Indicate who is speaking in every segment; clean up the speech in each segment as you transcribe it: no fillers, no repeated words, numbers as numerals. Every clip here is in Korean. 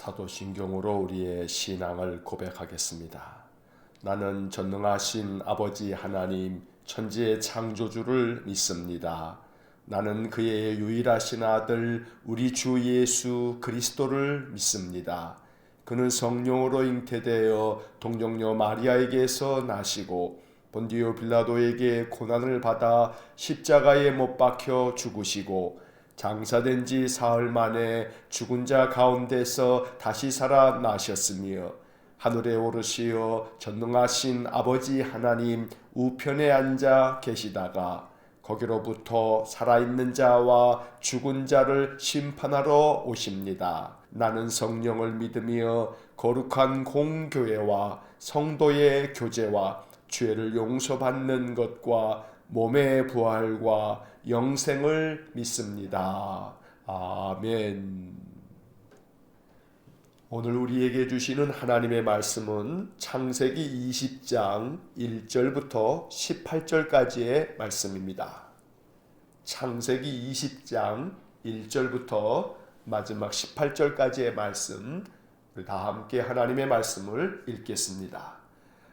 Speaker 1: 사도신경으로 우리의 신앙을 고백하겠습니다. 나는 전능하신 아버지 하나님 천지의 창조주를 믿습니다. 나는 그의 유일하신 아들 우리 주 예수 그리스도를 믿습니다. 그는 성령으로 잉태되어 동정녀 마리아에게서 나시고 본디오 빌라도에게 고난을 받아 십자가에 못 박혀 죽으시고 장사된 지 사흘 만에 죽은 자 가운데서 다시 살아나셨으며 하늘에 오르시어 전능하신 아버지 하나님 우편에 앉아 계시다가 거기로부터 살아있는 자와 죽은 자를 심판하러 오십니다. 나는 성령을 믿으며 거룩한 공교회와 성도의 교제와 죄를 용서받는 것과 몸의 부활과 영생을 믿습니다. 아멘. 오늘 우리에게 주시는 하나님의 말씀은 창세기 20장 1절부터 18절까지의 말씀입니다. 창세기 20장 1절부터 마지막 18절까지의 말씀, 우리 다 함께 하나님의 말씀을 읽겠습니다.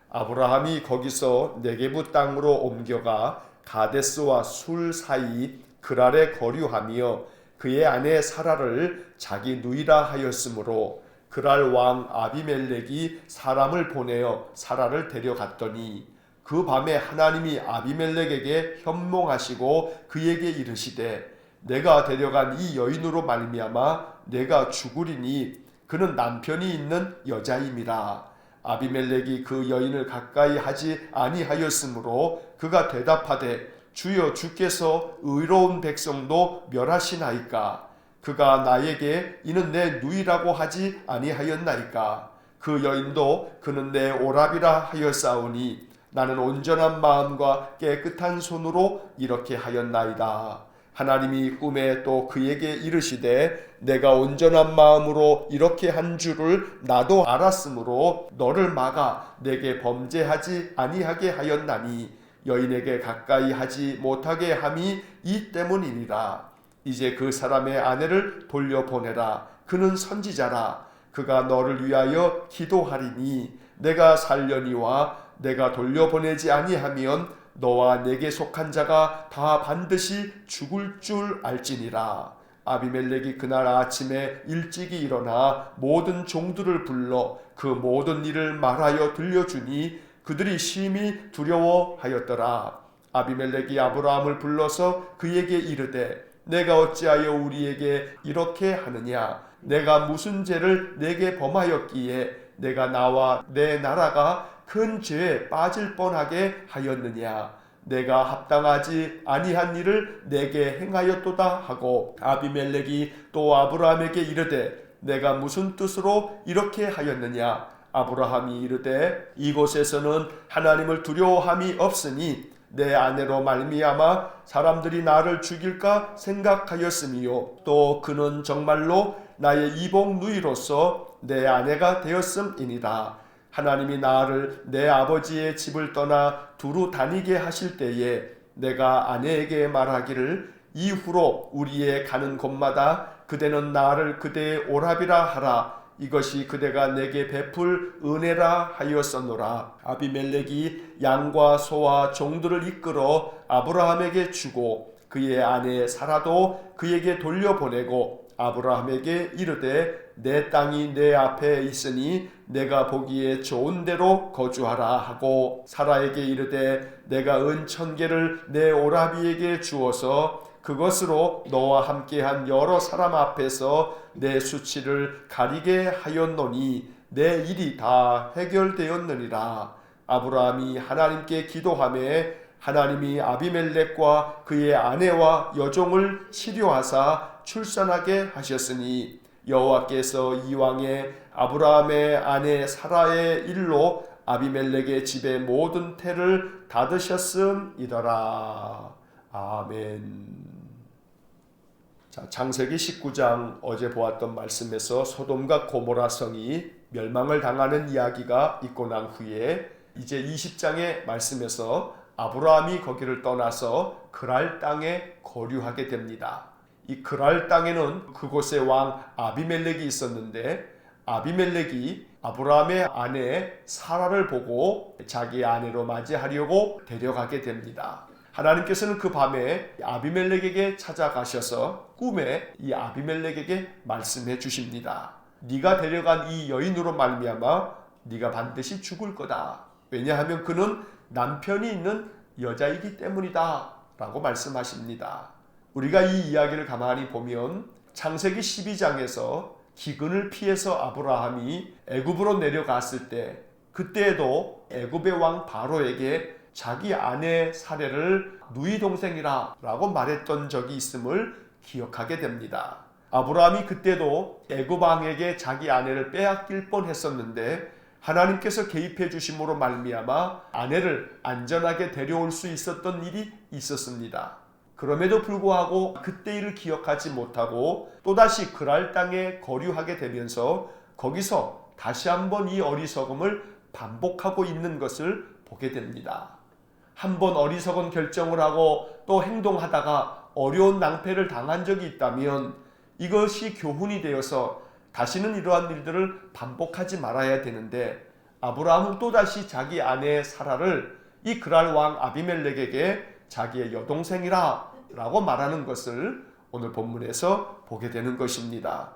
Speaker 1: 아브라함이 거기서 네게부 땅으로 옮겨가 가데스와 술 사이 그랄에 거류하며 그의 아내 사라를 자기 누이라 하였으므로 그랄 왕 아비멜렉이 사람을 보내어 사라를 데려갔더니 그 밤에 하나님이 아비멜렉에게 현몽하시고 그에게 이르시되 내가 데려간 이 여인으로 말미암아 내가 죽으리니 그는 남편이 있는 여자임이라. 아비멜렉이 그 여인을 가까이 하지 아니하였으므로 그가 대답하되 주여 주께서 의로운 백성도 멸하시나이까. 그가 나에게 이는 내 누이라고 하지 아니하였나이까. 그 여인도 그는 내 오라비라 하였사오니 나는 온전한 마음과 깨끗한 손으로 이렇게 하였나이다. 하나님이 꿈에 또 그에게 이르시되 내가 온전한 마음으로 이렇게 한 줄을 나도 알았으므로 너를 막아 내게 범죄하지 아니하게 하였나니 여인에게 가까이 하지 못하게 함이 이 때문이니라. 이제 그 사람의 아내를 돌려보내라. 그는 선지자라. 그가 너를 위하여 기도하리니 내가 살려니와 내가 돌려보내지 아니하면 너와 내게 속한 자가 다 반드시 죽을 줄 알지니라. 아비멜렉이 그날 아침에 일찍이 일어나 모든 종들을 불러 그 모든 일을 말하여 들려주니 그들이 심히 두려워하였더라. 아비멜렉이 아브라함을 불러서 그에게 이르되 내가 어찌하여 우리에게 이렇게 하느냐? 내가 무슨 죄를 내게 범하였기에 내가 나와 내 나라가 큰 죄에 빠질 뻔하게 하였느냐? 내가 합당하지 아니한 일을 내게 행하였도다 하고 아비멜렉이 또 아브라함에게 이르되 내가 무슨 뜻으로 이렇게 하였느냐? 아브라함이 이르되 이곳에서는 하나님을 두려워함이 없으니 내 아내로 말미암아 사람들이 나를 죽일까 생각하였으며 또 그는 정말로 나의 이복 누이로서 내 아내가 되었음이니라. 하나님이 나를 내 아버지의 집을 떠나 두루 다니게 하실 때에 내가 아내에게 말하기를 이후로 우리의 가는 곳마다 그대는 나를 그대의 오라비라 하라. 이것이 그대가 내게 베풀 은혜라 하였었노라. 아비멜렉이 양과 소와 종들을 이끌어 아브라함에게 주고 그의 아내 사라도 그에게 돌려보내고 아브라함에게 이르되 내 땅이 내 앞에 있으니 내가 보기에 좋은 데로 거주하라 하고 사라에게 이르되 내가 은 1000개를 내 오라비에게 주어서 그것으로 너와 함께한 여러 사람 앞에서 내 수치를 가리게 하였노니 내 일이 다 해결되었느니라. 아브라함이 하나님께 기도하매 하나님이 아비멜렉과 그의 아내와 여종을 치료하사 출산하게 하셨으니 여호와께서 이왕에 아브라함의 아내 사라의 일로 아비멜렉의 집의 모든 태를 닫으셨음이더라. 아멘. 자, 창세기 19장 어제 보았던 말씀에서 소돔과 고모라 성이 멸망을 당하는 이야기가 있고 난 후에 이제 20장의 말씀에서 아브라함이 거기를 떠나서 그랄 땅에 거류하게 됩니다. 이 그랄 땅에는 그곳의 왕 아비멜렉이 있었는데 아비멜렉이 아브라함의 아내 사라를 보고 자기 아내로 맞이하려고 데려가게 됩니다. 하나님께서는 그 밤에 아비멜렉에게 찾아가셔서 꿈에 이 아비멜렉에게 말씀해 주십니다. 네가 데려간 이 여인으로 말미암아 네가 반드시 죽을 거다. 왜냐하면 그는 남편이 있는 여자이기 때문이다 라고 말씀하십니다. 우리가 이 이야기를 가만히 보면 창세기 12장에서 기근을 피해서 아브라함이 애굽으로 내려갔을 때 그때에도 애굽의 왕 바로에게 자기 아내 사례를 누이 동생이라 라고 말했던 적이 있음을 기억하게 됩니다. 아브라함이 그때도 애굽 왕에게 자기 아내를 빼앗길 뻔했었는데 하나님께서 개입해 주심으로 말미암아 아내를 안전하게 데려올 수 있었던 일이 있었습니다. 그럼에도 불구하고 그때 일을 기억하지 못하고 또다시 그랄 땅에 거류하게 되면서 거기서 다시 한번 이 어리석음을 반복하고 있는 것을 보게 됩니다. 한번 어리석은 결정을 하고 또 행동하다가 어려운 낭패를 당한 적이 있다면 이것이 교훈이 되어서 다시는 이러한 일들을 반복하지 말아야 되는데 아브라함은 또다시 자기 아내 사라를 이 그랄 왕 아비멜렉에게 자기의 여동생이라 라고 말하는 것을 오늘 본문에서 보게 되는 것입니다.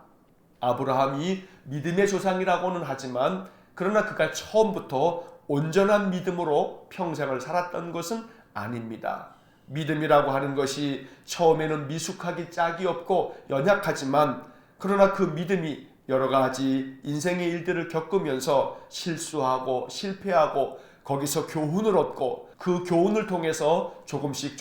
Speaker 1: 아브라함이 믿음의 조상이라고는 하지만 그러나 그가 처음부터 온전한 믿음으로 평생을 살았던 것은 아닙니다. 믿음이라고 하는 것이 처음에는 미숙하기 짝이 없고 연약하지만 그러나 그 믿음이 여러 가지 인생의 일들을 겪으면서 실수하고 실패하고 거기서 교훈을 얻고 그 교훈을 통해서 조금씩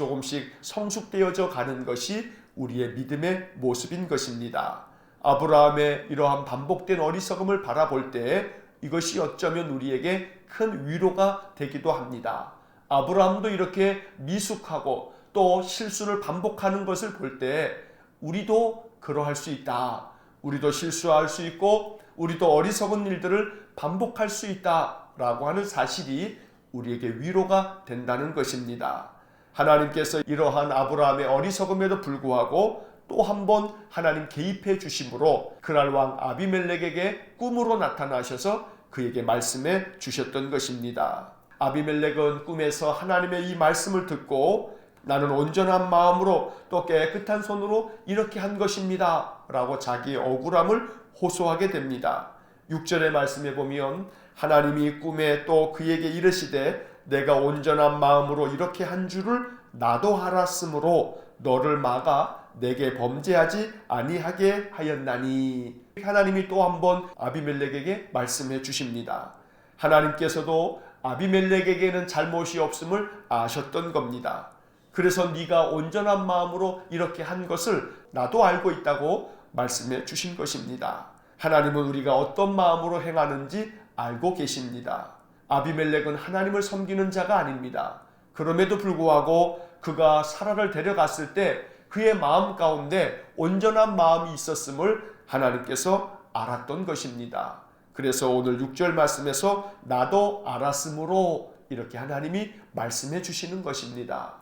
Speaker 1: 성숙되어져 가는 것이 우리의 믿음의 모습인 것입니다. 아브라함의 이러한 반복된 어리석음을 바라볼 때 이것이 어쩌면 우리에게 큰 위로가 되기도 합니다. 아브라함도 이렇게 미숙하고 또 실수를 반복하는 것을 볼 때 우리도 그러할 수 있다. 우리도 실수할 수 있고 우리도 어리석은 일들을 반복할 수 있다라고 하는 사실이 우리에게 위로가 된다는 것입니다. 하나님께서 이러한 아브라함의 어리석음에도 불구하고 또 한 번 하나님 개입해 주심으로 그랄 왕 아비멜렉에게 꿈으로 나타나셔서 그에게 말씀해 주셨던 것입니다. 아비멜렉은 꿈에서 하나님의 이 말씀을 듣고 나는 온전한 마음으로 또 깨끗한 손으로 이렇게 한 것입니다 라고 자기의 억울함을 호소하게 됩니다. 6절의 말씀에 보면 하나님이 꿈에 또 그에게 이르시되 내가 온전한 마음으로 이렇게 한 줄을 나도 알았으므로 너를 막아 내게 범죄하지 아니하게 하였나니. 하나님이 또 한 번 아비멜렉에게 말씀해 주십니다. 하나님께서도 아비멜렉에게는 잘못이 없음을 아셨던 겁니다. 그래서 네가 온전한 마음으로 이렇게 한 것을 나도 알고 있다고 말씀해 주신 것입니다. 하나님은 우리가 어떤 마음으로 행하는지 알고 계십니다. 아비멜렉은 하나님을 섬기는 자가 아닙니다. 그럼에도 불구하고 그가 사라를 데려갔을 때 그의 마음 가운데 온전한 마음이 있었음을 하나님께서 알았던 것입니다. 그래서 오늘 6절 말씀에서 나도 알았으므로 이렇게 하나님이 말씀해 주시는 것입니다.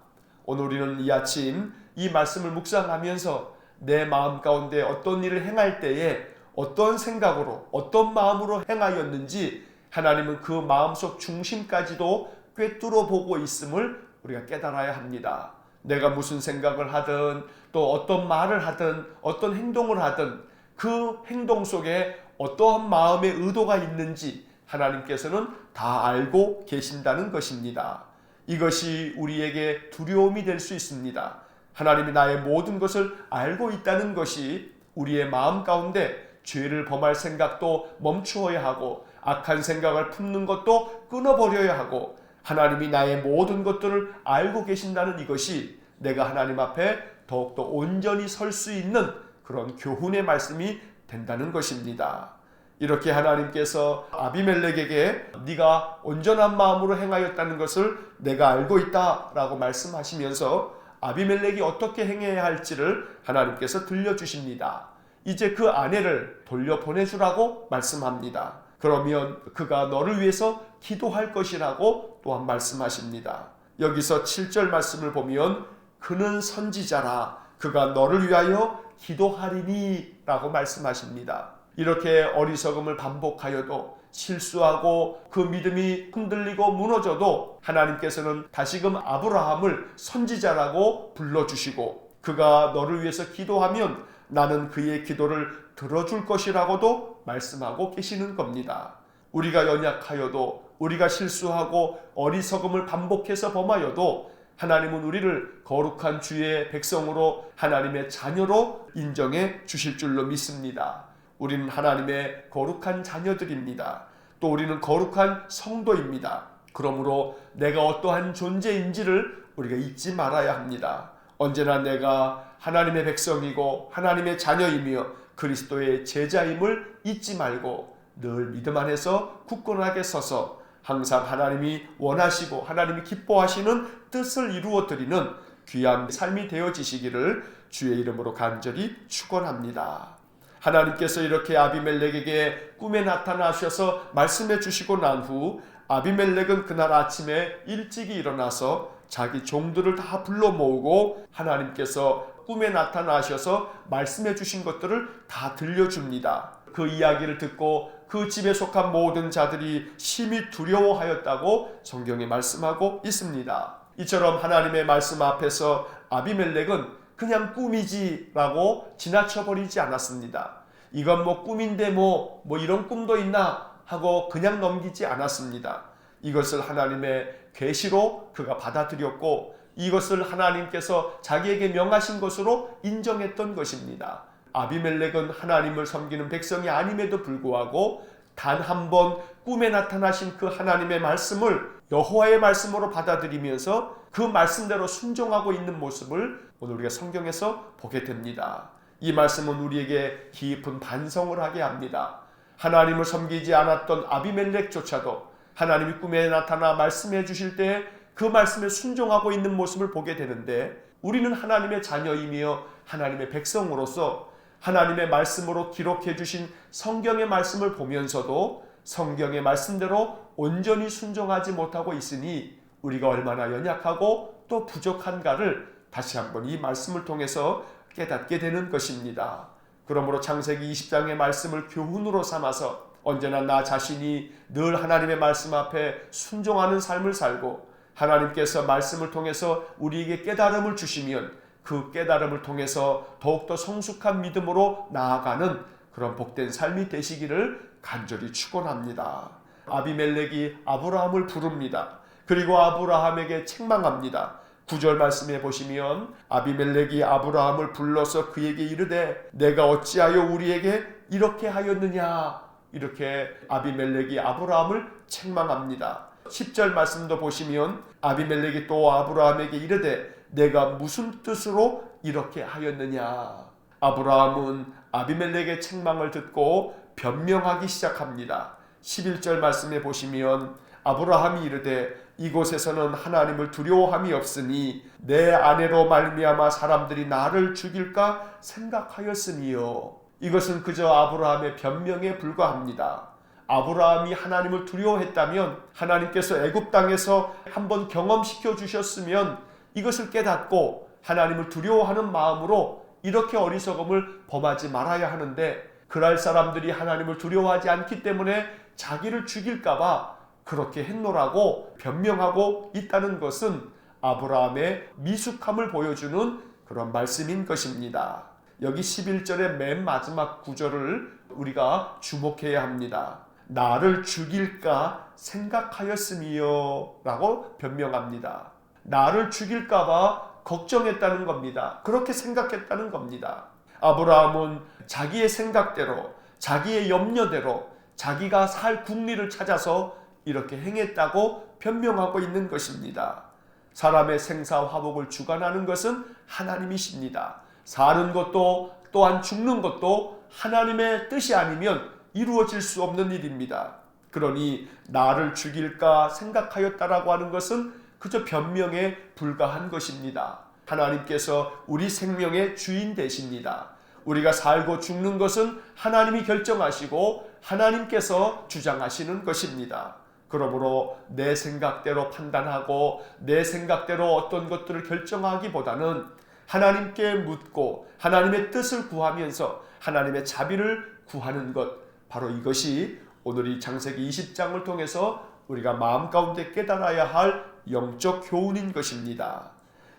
Speaker 1: 오늘 우리는 이 아침 이 말씀을 묵상하면서 내 마음 가운데 어떤 일을 행할 때에 어떤 생각으로 어떤 마음으로 행하였는지 하나님은 그 마음속 중심까지도 꿰뚫어 보고 있음을 우리가 깨달아야 합니다. 내가 무슨 생각을 하든 또 어떤 말을 하든 어떤 행동을 하든 그 행동 속에 어떠한 마음의 의도가 있는지 하나님께서는 다 알고 계신다는 것입니다. 이것이 우리에게 두려움이 될 수 있습니다. 하나님이 나의 모든 것을 알고 있다는 것이 우리의 마음 가운데 죄를 범할 생각도 멈추어야 하고 악한 생각을 품는 것도 끊어버려야 하고 하나님이 나의 모든 것들을 알고 계신다는 이것이 내가 하나님 앞에 더욱더 온전히 설 수 있는 그런 교훈의 말씀이 된다는 것입니다. 이렇게 하나님께서 아비멜렉에게 네가 온전한 마음으로 행하였다는 것을 내가 알고 있다라고 말씀하시면서 아비멜렉이 어떻게 행해야 할지를 하나님께서 들려주십니다. 이제 그 아내를 돌려보내주라고 말씀합니다. 그러면 그가 너를 위해서 기도할 것이라고 또한 말씀하십니다. 여기서 7절 말씀을 보면 그는 선지자라 그가 너를 위하여 기도하리니 라고 말씀하십니다. 이렇게 어리석음을 반복하여도 실수하고 그 믿음이 흔들리고 무너져도 하나님께서는 다시금 아브라함을 선지자라고 불러주시고 그가 너를 위해서 기도하면 나는 그의 기도를 들어줄 것이라고도 말씀하고 계시는 겁니다. 우리가 연약하여도 우리가 실수하고 어리석음을 반복해서 범하여도 하나님은 우리를 거룩한 주의 백성으로 하나님의 자녀로 인정해 주실 줄로 믿습니다. 우리는 하나님의 거룩한 자녀들입니다. 또 우리는 거룩한 성도입니다. 그러므로 내가 어떠한 존재인지를 우리가 잊지 말아야 합니다. 언제나 내가 하나님의 백성이고 하나님의 자녀이며 그리스도의 제자임을 잊지 말고 늘 믿음 안에서 굳건하게 서서 항상 하나님이 원하시고 하나님이 기뻐하시는 뜻을 이루어 드리는 귀한 삶이 되어지시기를 주의 이름으로 간절히 축원합니다. 하나님께서 이렇게 아비멜렉에게 꿈에 나타나셔서 말씀해 주시고 난 후 아비멜렉은 그날 아침에 일찍이 일어나서 자기 종들을 다 불러 모으고 하나님께서 꿈에 나타나셔서 말씀해 주신 것들을 다 들려줍니다. 그 이야기를 듣고 그 집에 속한 모든 자들이 심히 두려워하였다고 성경에 말씀하고 있습니다. 이처럼 하나님의 말씀 앞에서 아비멜렉은 그냥 꿈이지라고 지나쳐버리지 않았습니다. 이건 뭐 꿈인데 뭐 이런 꿈도 있나 하고 그냥 넘기지 않았습니다. 이것을 하나님의 계시로 그가 받아들였고 이것을 하나님께서 자기에게 명하신 것으로 인정했던 것입니다. 아비멜렉은 하나님을 섬기는 백성이 아님에도 불구하고 단 한 번 꿈에 나타나신 그 하나님의 말씀을 여호와의 말씀으로 받아들이면서 그 말씀대로 순종하고 있는 모습을 오늘 우리가 성경에서 보게 됩니다. 이 말씀은 우리에게 깊은 반성을 하게 합니다. 하나님을 섬기지 않았던 아비멜렉조차도 하나님이 꿈에 나타나 말씀해 주실 때 그 말씀에 순종하고 있는 모습을 보게 되는데 우리는 하나님의 자녀이며 하나님의 백성으로서 하나님의 말씀으로 기록해 주신 성경의 말씀을 보면서도 성경의 말씀대로 온전히 순종하지 못하고 있으니 우리가 얼마나 연약하고 또 부족한가를 다시 한번 이 말씀을 통해서 깨닫게 되는 것입니다. 그러므로 창세기 20장의 말씀을 교훈으로 삼아서 언제나 나 자신이 늘 하나님의 말씀 앞에 순종하는 삶을 살고 하나님께서 말씀을 통해서 우리에게 깨달음을 주시면 그 깨달음을 통해서 더욱더 성숙한 믿음으로 나아가는 그런 복된 삶이 되시기를 간절히 축원합니다. 아비멜렉이 아브라함을 부릅니다. 그리고 아브라함에게 책망합니다. 9절 말씀해 보시면 아비멜렉이 아브라함을 불러서 그에게 이르되 내가 어찌하여 우리에게 이렇게 하였느냐 이렇게 아비멜렉이 아브라함을 책망합니다. 10절 말씀도 보시면 아비멜렉이 또 아브라함에게 이르되 내가 무슨 뜻으로 이렇게 하였느냐. 아브라함은 아비멜렉의 책망을 듣고 변명하기 시작합니다. 11절 말씀에 보시면 아브라함이 이르되 이곳에서는 하나님을 두려워함이 없으니 내 아내로 말미암아 사람들이 나를 죽일까 생각하였으니요. 이것은 그저 아브라함의 변명에 불과합니다. 아브라함이 하나님을 두려워했다면 하나님께서 애굽 땅에서 한번 경험시켜 주셨으면 이것을 깨닫고 하나님을 두려워하는 마음으로 이렇게 어리석음을 범하지 말아야 하는데 그럴 사람들이 하나님을 두려워하지 않기 때문에 자기를 죽일까봐 그렇게 했노라고 변명하고 있다는 것은 아브라함의 미숙함을 보여주는 그런 말씀인 것입니다. 여기 11절의 맨 마지막 구절을 우리가 주목해야 합니다. 나를 죽일까 생각하였으니요 라고 변명합니다. 나를 죽일까봐 걱정했다는 겁니다. 그렇게 생각했다는 겁니다. 아브라함은 자기의 생각대로 자기의 염려대로 자기가 살 국리를 찾아서 이렇게 행했다고 변명하고 있는 것입니다. 사람의 생사화복을 주관하는 것은 하나님이십니다. 사는 것도 또한 죽는 것도 하나님의 뜻이 아니면 이루어질 수 없는 일입니다. 그러니 나를 죽일까 생각하였다라고 하는 것은 그저 변명에 불과한 것입니다. 하나님께서 우리 생명의 주인 되십니다. 우리가 살고 죽는 것은 하나님이 결정하시고 하나님께서 주장하시는 것입니다. 그러므로 내 생각대로 판단하고 내 생각대로 어떤 것들을 결정하기보다는 하나님께 묻고 하나님의 뜻을 구하면서 하나님의 자비를 구하는 것, 바로 이것이 오늘 이 창세기 20장을 통해서 우리가 마음 가운데 깨달아야 할 영적 교훈인 것입니다.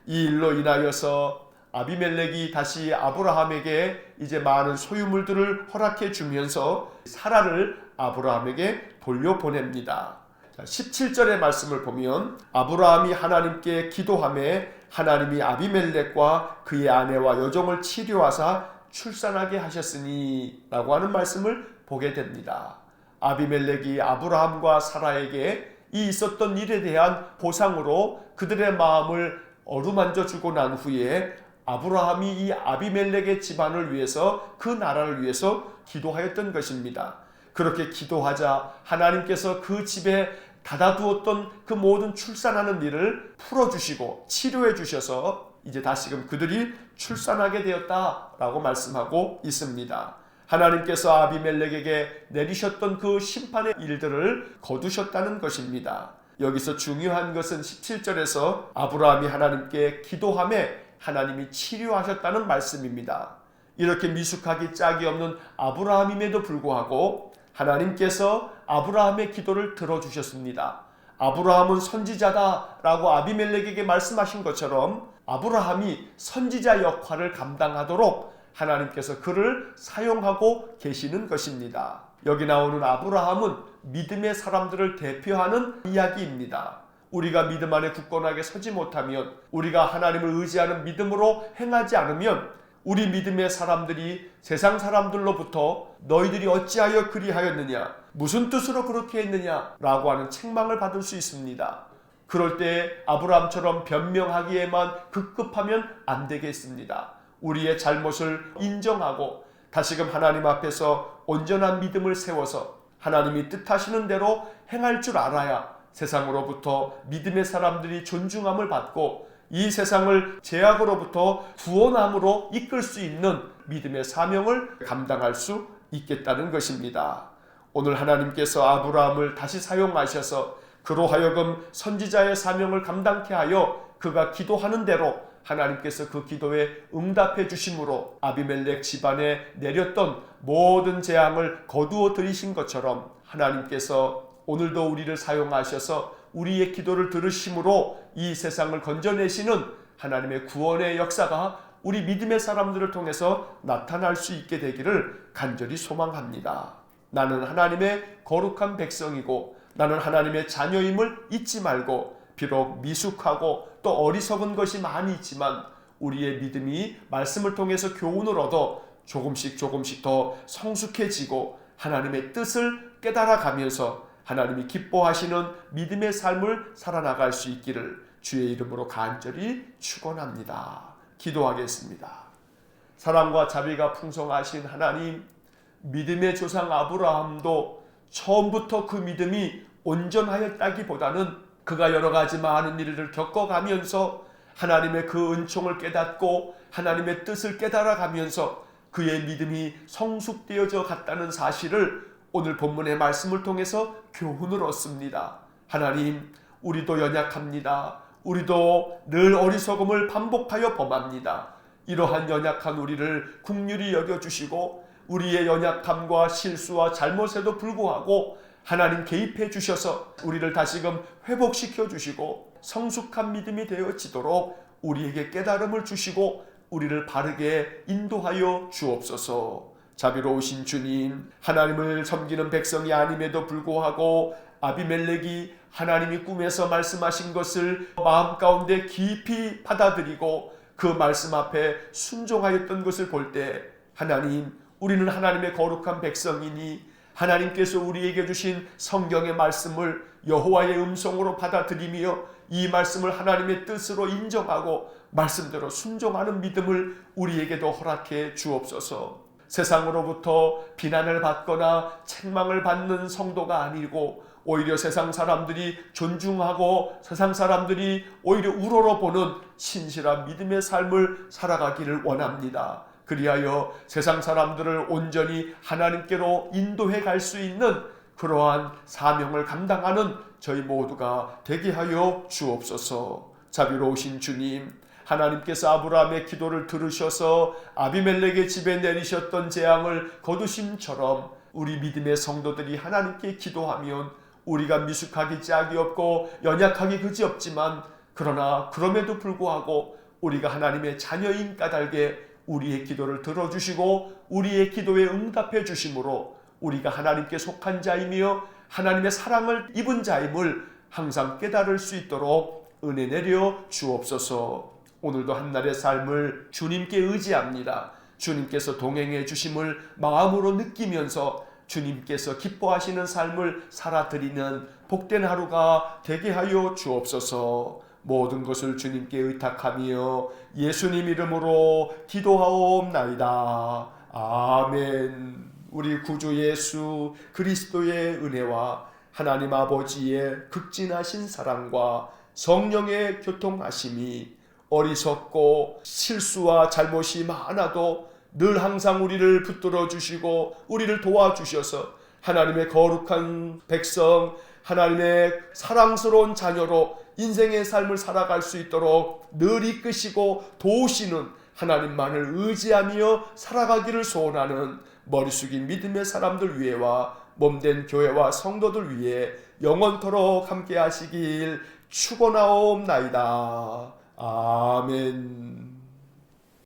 Speaker 1: 이 일로 인하여서 아비멜렉이 다시 아브라함에게 이제 많은 소유물들을 허락해 주면서 사라를 아브라함에게 돌려보냅니다. 17절의 말씀을 보면 아브라함이 하나님께 기도하며 하나님이 아비멜렉과 그의 아내와 여종을 치료하사 출산하게 하셨으니 라고 하는 말씀을 보게 됩니다. 아비멜렉이 아브라함과 사라에게 이 있었던 일에 대한 보상으로 그들의 마음을 어루만져 주고 난 후에 아브라함이 이 아비멜렉의 집안을 위해서, 그 나라를 위해서 기도하였던 것입니다. 그렇게 기도하자 하나님께서 그 집에 닫아두었던 그 모든 출산하는 일을 풀어주시고 치료해 주셔서 이제 다시금 그들이 출산하게 되었다라고 말씀하고 있습니다. 하나님께서 아비멜렉에게 내리셨던 그 심판의 일들을 거두셨다는 것입니다. 여기서 중요한 것은 17절에서 아브라함이 하나님께 기도하며 하나님이 치료하셨다는 말씀입니다. 이렇게 미숙하기 짝이 없는 아브라함임에도 불구하고 하나님께서 아브라함의 기도를 들어주셨습니다. 아브라함은 선지자다라고 아비멜렉에게 말씀하신 것처럼 아브라함이 선지자 역할을 감당하도록 하나님께서 그를 사용하고 계시는 것입니다. 여기 나오는 아브라함은 믿음의 사람들을 대표하는 이야기입니다. 우리가 믿음 안에 굳건하게 서지 못하면, 우리가 하나님을 의지하는 믿음으로 행하지 않으면 우리 믿음의 사람들이 세상 사람들로부터 너희들이 어찌하여 그리하였느냐, 무슨 뜻으로 그렇게 했느냐 라고 하는 책망을 받을 수 있습니다. 그럴 때 아브라함처럼 변명하기에만 급급하면 안 되겠습니다. 우리의 잘못을 인정하고 다시금 하나님 앞에서 온전한 믿음을 세워서 하나님이 뜻하시는 대로 행할 줄 알아야 세상으로부터 믿음의 사람들이 존중함을 받고 이 세상을 죄악으로부터 구원함으로 이끌 수 있는 믿음의 사명을 감당할 수 있겠다는 것입니다. 오늘 하나님께서 아브라함을 다시 사용하셔서 그로 하여금 선지자의 사명을 감당케 하여 그가 기도하는 대로 하나님께서 그 기도에 응답해 주심으로 아비멜렉 집안에 내렸던 모든 재앙을 거두어 들이신 것처럼 하나님께서 오늘도 우리를 사용하셔서 우리의 기도를 들으심으로 이 세상을 건져내시는 하나님의 구원의 역사가 우리 믿음의 사람들을 통해서 나타날 수 있게 되기를 간절히 소망합니다. 나는 하나님의 거룩한 백성이고 나는 하나님의 자녀임을 잊지 말고, 비록 미숙하고 또 어리석은 것이 많이 있지만 우리의 믿음이 말씀을 통해서 교훈을 얻어 조금씩 더 성숙해지고 하나님의 뜻을 깨달아가면서 하나님이 기뻐하시는 믿음의 삶을 살아나갈 수 있기를 주의 이름으로 간절히 축원합니다. 기도하겠습니다. 사랑과 자비가 풍성하신 하나님, 믿음의 조상 아브라함도 처음부터 그 믿음이 온전하였다기보다는 그가 여러 가지 많은 일을 겪어가면서 하나님의 그 은총을 깨닫고 하나님의 뜻을 깨달아가면서 그의 믿음이 성숙되어져 갔다는 사실을 오늘 본문의 말씀을 통해서 교훈을 얻습니다. 하나님, 우리도 연약합니다. 우리도 늘 어리석음을 반복하여 범합니다. 이러한 연약한 우리를 긍휼히 여겨주시고 우리의 연약함과 실수와 잘못에도 불구하고 하나님 개입해 주셔서 우리를 다시금 회복시켜 주시고 성숙한 믿음이 되어지도록 우리에게 깨달음을 주시고 우리를 바르게 인도하여 주옵소서. 자비로우신 주님, 하나님을 섬기는 백성이 아님에도 불구하고 아비멜렉이 하나님이 꿈에서 말씀하신 것을 마음 가운데 깊이 받아들이고 그 말씀 앞에 순종하였던 것을 볼 때, 하나님, 우리는 하나님의 거룩한 백성이니 하나님께서 우리에게 주신 성경의 말씀을 여호와의 음성으로 받아들이며 이 말씀을 하나님의 뜻으로 인정하고 말씀대로 순종하는 믿음을 우리에게도 허락해 주옵소서. 세상으로부터 비난을 받거나 책망을 받는 성도가 아니고 오히려 세상 사람들이 존중하고 세상 사람들이 오히려 우러러보는 신실한 믿음의 삶을 살아가기를 원합니다. 그리하여 세상 사람들을 온전히 하나님께로 인도해 갈 수 있는 그러한 사명을 감당하는 저희 모두가 되게 하여 주옵소서. 자비로우신 주님, 하나님께서 아브라함의 기도를 들으셔서 아비멜렉의 집에 내리셨던 재앙을 거두심처럼 우리 믿음의 성도들이 하나님께 기도하면 우리가 미숙하기 짝이 없고 연약하기 그지없지만 그러나 그럼에도 불구하고 우리가 하나님의 자녀인 까닭에 우리의 기도를 들어주시고 우리의 기도에 응답해 주심으로 우리가 하나님께 속한 자이며 하나님의 사랑을 입은 자임을 항상 깨달을 수 있도록 은혜 내려 주옵소서. 오늘도 한날의 삶을 주님께 의지합니다. 주님께서 동행해 주심을 마음으로 느끼면서 주님께서 기뻐하시는 삶을 살아드리는 복된 하루가 되게 하여 주옵소서. 모든 것을 주님께 의탁하며 예수님 이름으로 기도하옵나이다. 아멘. 우리 구주 예수 그리스도의 은혜와 하나님 아버지의 극진하신 사랑과 성령의 교통하심이 어리석고 실수와 잘못이 많아도 늘 항상 우리를 붙들어 주시고 우리를 도와주셔서 하나님의 거룩한 백성, 하나님의 사랑스러운 자녀로 인생의 삶을 살아갈 수 있도록 늘 이끄시고 도우시는 하나님만을 의지하며 살아가기를 소원하는 머리 숙인 믿음의 사람들 위에와 몸된 교회와 성도들 위해 영원토록 함께 하시길 축원하옵나이다. 아멘.